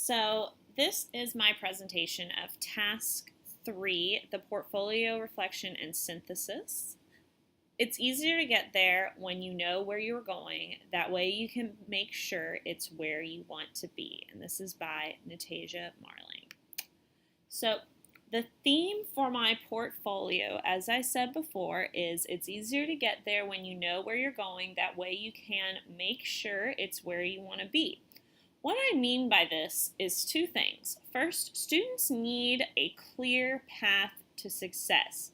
So this is my presentation of Task 3, the Portfolio Reflection and Synthesis. It's easier to get there when you know where you're going. That way you can make sure it's where you want to be. And this is by Natasia Marling. So the theme for my portfolio, as I said before, is it's easier to get there when you know where you're going. That way you can make sure it's where you want to be. What I mean by this is two things. First, students need a clear path to success.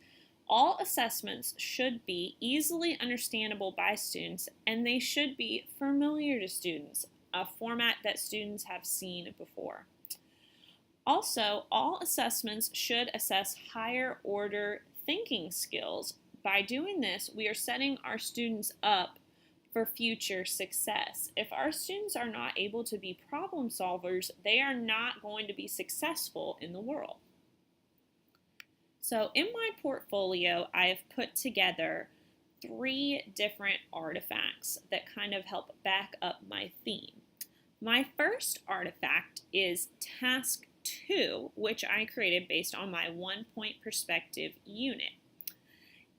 All assessments should be easily understandable by students, and they should be familiar to students, a format that students have seen before. Also, all assessments should assess higher order thinking skills. By doing this, we are setting our students up for future success. If our students are not able to be problem solvers, they are not going to be successful in the world. So in my portfolio, I have put together 3 different artifacts that kind of help back up my theme. My first artifact is Task 2, which I created based on my 1-point perspective unit.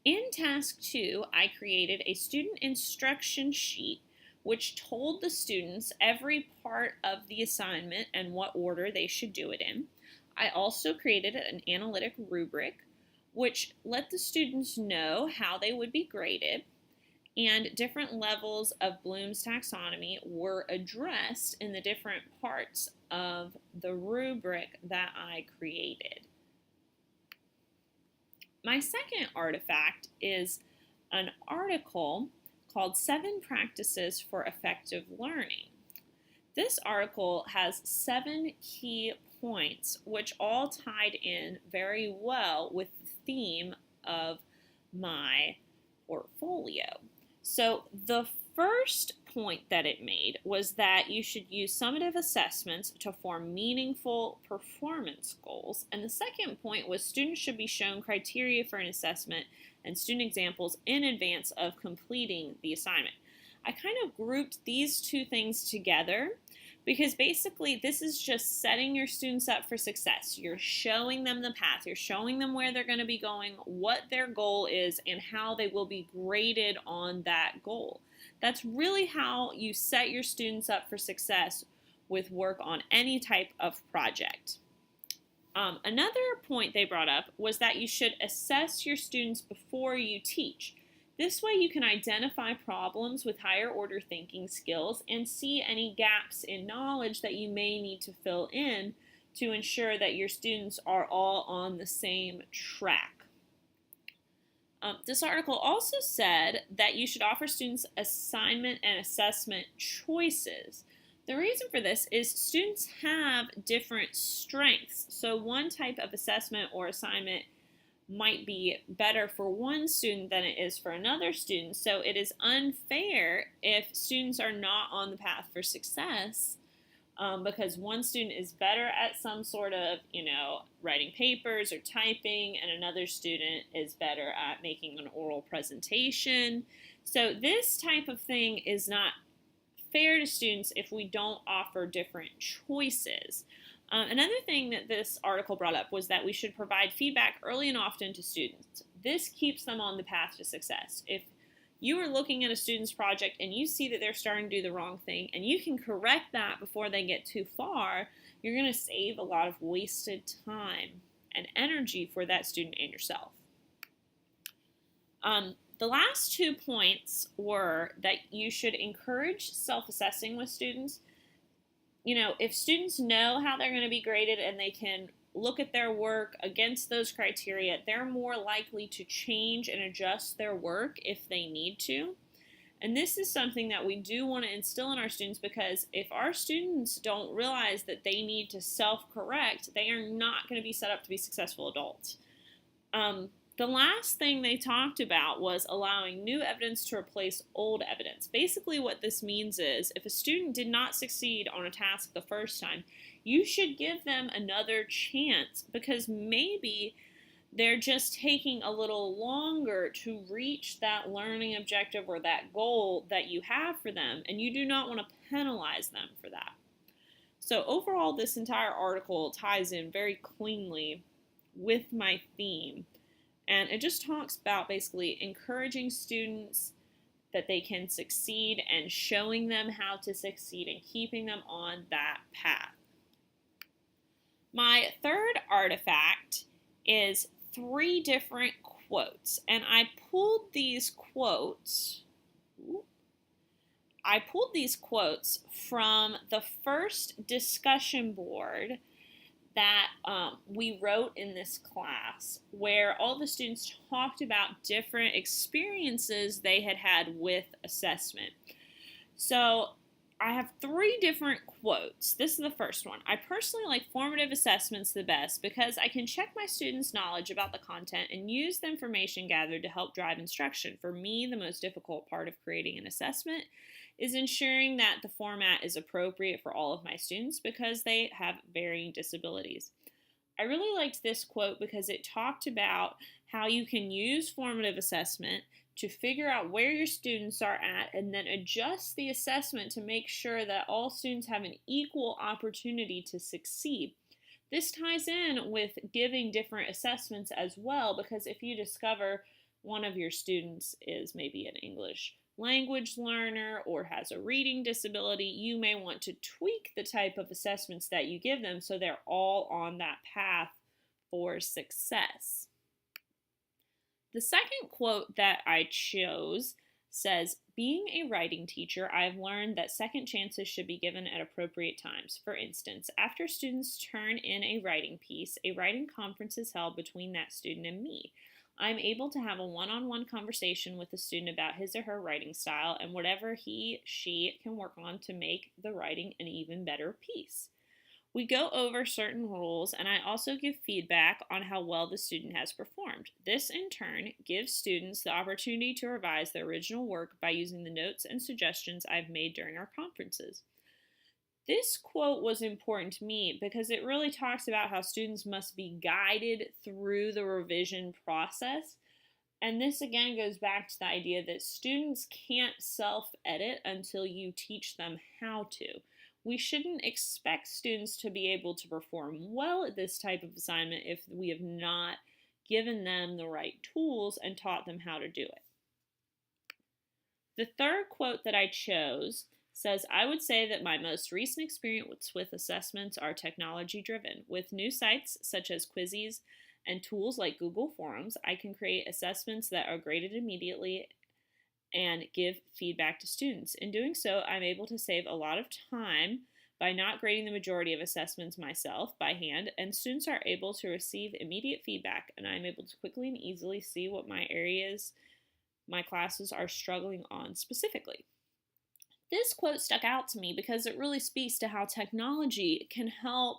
In Task 2, I created a student instruction sheet which told the students every part of the assignment and what order they should do it in. I also created an analytic rubric which let the students know how they would be graded, and different levels of Bloom's taxonomy were addressed in the different parts of the rubric that I created. My second artifact is an article called 7 Practices for Effective Learning. This article has 7 key points which all tied in very well with the theme of my portfolio. So the first point that it made was that you should use summative assessments to form meaningful performance goals. And the second point was students should be shown criteria for an assessment and student examples in advance of completing the assignment. I kind of grouped these two things together because basically this is just setting your students up for success. You're showing them the path, you're showing them where they're going to be going, what their goal is, and how they will be graded on that goal. That's really how you set your students up for success with work on any type of project. Another point they brought up was that you should assess your students before you teach. This way you can identify problems with higher order thinking skills and see any gaps in knowledge that you may need to fill in to ensure that your students are all on the same track. This article also said that you should offer students assignment and assessment choices. The reason for this is students have different strengths. So one type of assessment or assignment might be better for one student than it is for another student. So it is unfair if students are not on the path for success because one student is better at some sort of, writing papers or typing, and another student is better at making an oral presentation. So this type of thing is not fair to students if we don't offer different choices. Another thing that this article brought up was that we should provide feedback early and often to students. This keeps them on the path to success. If you are looking at a student's project and you see that they're starting to do the wrong thing and you can correct that before they get too far, you're going to save a lot of wasted time and energy for that student and yourself. The last 2 points were that you should encourage self-assessing with students. If students know how they're going to be graded and they can look at their work against those criteria, they're more likely to change and adjust their work if they need to. And this is something that we do want to instill in our students, because if our students don't realize that they need to self-correct, they are not going to be set up to be successful adults. The last thing they talked about was allowing new evidence to replace old evidence. Basically what this means is if a student did not succeed on a task the first time, you should give them another chance, because maybe they're just taking a little longer to reach that learning objective or that goal that you have for them, and you do not want to penalize them for that. So overall, this entire article ties in very cleanly with my theme. And it just talks about basically encouraging students that they can succeed and showing them how to succeed and keeping them on that path. My third artifact is 3 different quotes, and I pulled these quotes from the first discussion board that we wrote in this class, where all the students talked about different experiences they had had with assessment. So I have 3 different quotes. This is the first one. I personally like formative assessments the best because I can check my students' knowledge about the content and use the information gathered to help drive instruction. For me, the most difficult part of creating an assessment is ensuring that the format is appropriate for all of my students because they have varying disabilities. I really liked this quote because it talked about how you can use formative assessment to figure out where your students are at and then adjust the assessment to make sure that all students have an equal opportunity to succeed. This ties in with giving different assessments as well, because if you discover one of your students is maybe an English language learner or has a reading disability, you may want to tweak the type of assessments that you give them so they're all on that path for success. The second quote that I chose says, being a writing teacher, I've learned that second chances should be given at appropriate times. For instance, after students turn in a writing piece, a writing conference is held between that student and me. I'm able to have a one-on-one conversation with the student about his or her writing style and whatever she can work on to make the writing an even better piece. We go over certain rules, and I also give feedback on how well the student has performed. This, in turn, gives students the opportunity to revise their original work by using the notes and suggestions I've made during our conferences. This quote was important to me because it really talks about how students must be guided through the revision process. And this again goes back to the idea that students can't self-edit until you teach them how to. We shouldn't expect students to be able to perform well at this type of assignment if we have not given them the right tools and taught them how to do it. The third quote that I chose says, I would say that my most recent experience with assessments are technology driven. With new sites such as Quizzes and tools like Google Forms, I can create assessments that are graded immediately and give feedback to students. In doing so, I'm able to save a lot of time by not grading the majority of assessments myself by hand, and students are able to receive immediate feedback, and I'm able to quickly and easily see what my classes are struggling on specifically. This quote stuck out to me because it really speaks to how technology can help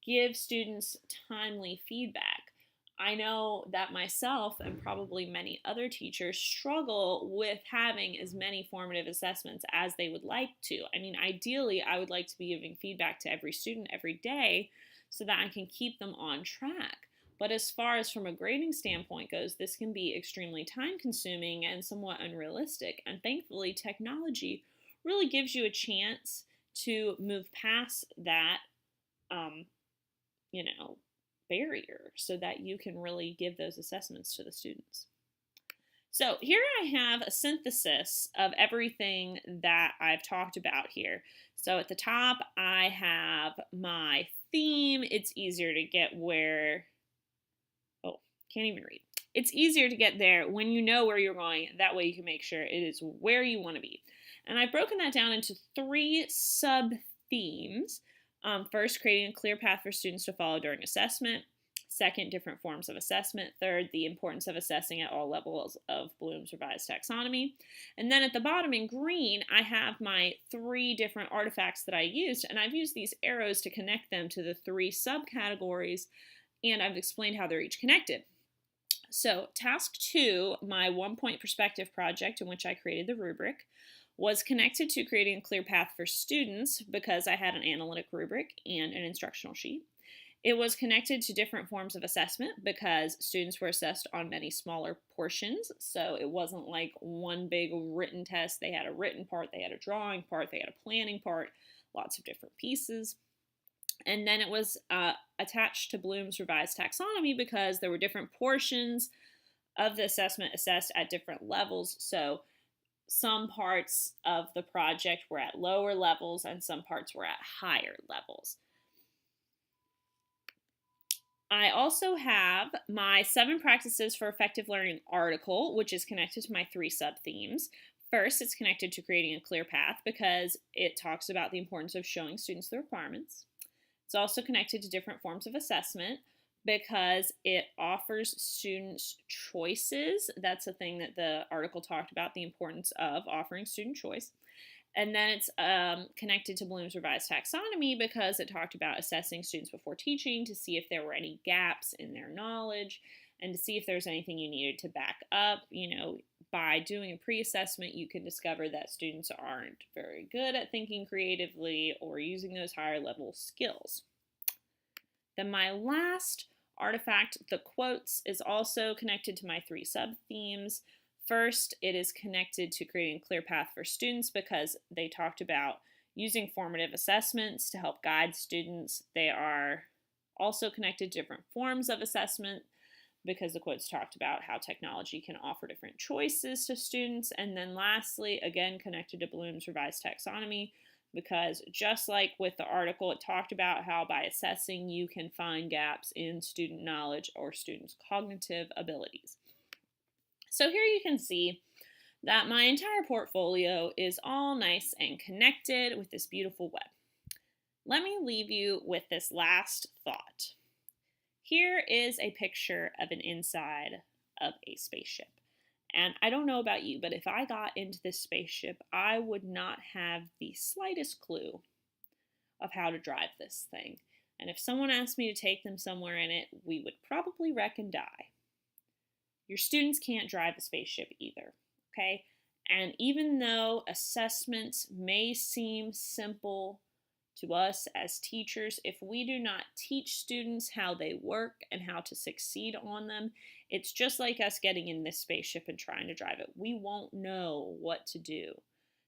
give students timely feedback. I know that myself and probably many other teachers struggle with having as many formative assessments as they would like to. I mean, ideally, I would like to be giving feedback to every student every day so that I can keep them on track. But as far as from a grading standpoint goes, this can be extremely time consuming and somewhat unrealistic. And thankfully, technology really gives you a chance to move past that, barrier so that you can really give those assessments to the students. So here I have a synthesis of everything that I've talked about here. So at the top, I have my theme. It's easier to get can't even read. It's easier to get there when you know where you're going. That way you can make sure it is where you want to be. And I've broken that down into 3 sub-themes. First, creating a clear path for students to follow during assessment. Second, different forms of assessment. Third, the importance of assessing at all levels of Bloom's revised taxonomy. And then at the bottom in green, I have my 3 different artifacts that I used, and I've used these arrows to connect them to the 3 subcategories, and I've explained how they're each connected. So task 2, my 1-point perspective project in which I created the rubric, was connected to creating a clear path for students because I had an analytic rubric and an instructional sheet. It was connected to different forms of assessment because students were assessed on many smaller portions. So it wasn't like one big written test. They had a written part, they had a drawing part, they had a planning part, lots of different pieces. And then it was attached to Bloom's revised taxonomy because there were different portions of the assessment assessed at different levels. So some parts of the project were at lower levels and some parts were at higher levels. I also have my 7 practices for effective learning article, which is connected to my 3 sub-themes. First, it's connected to creating a clear path because it talks about the importance of showing students the requirements. It's also connected to different forms of assessment because it offers students choices. That's a thing that the article talked about, the importance of offering student choice. And then it's connected to Bloom's revised taxonomy because it talked about assessing students before teaching to see if there were any gaps in their knowledge and to see if there's anything you needed to back up. By doing a pre-assessment, you can discover that students aren't very good at thinking creatively or using those higher level skills. Then my last artifact, the quotes, is also connected to my 3 sub-themes. First, it is connected to creating a clear path for students because they talked about using formative assessments to help guide students. They are also connected to different forms of assessment because the quotes talked about how technology can offer different choices to students. And then lastly, again, connected to Bloom's revised taxonomy because just like with the article, it talked about how by assessing you can find gaps in student knowledge or students' cognitive abilities. So here you can see that my entire portfolio is all nice and connected with this beautiful web. Let me leave you with this last thought. Here is a picture of an inside of a spaceship. And I don't know about you, but if I got into this spaceship, I would not have the slightest clue of how to drive this thing. And if someone asked me to take them somewhere in it, we would probably wreck and die. Your students can't drive a spaceship either, okay? And even though assessments may seem simple to us as teachers, if we do not teach students how they work and how to succeed on them, it's just like us getting in this spaceship and trying to drive it. We won't know what to do.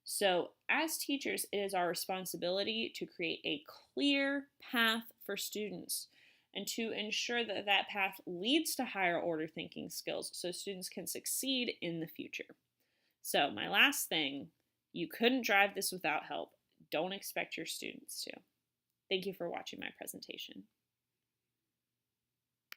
So as teachers, it is our responsibility to create a clear path for students and to ensure that that path leads to higher order thinking skills so students can succeed in the future. So my last thing, you couldn't drive this without help. Don't expect your students to. Thank you for watching my presentation.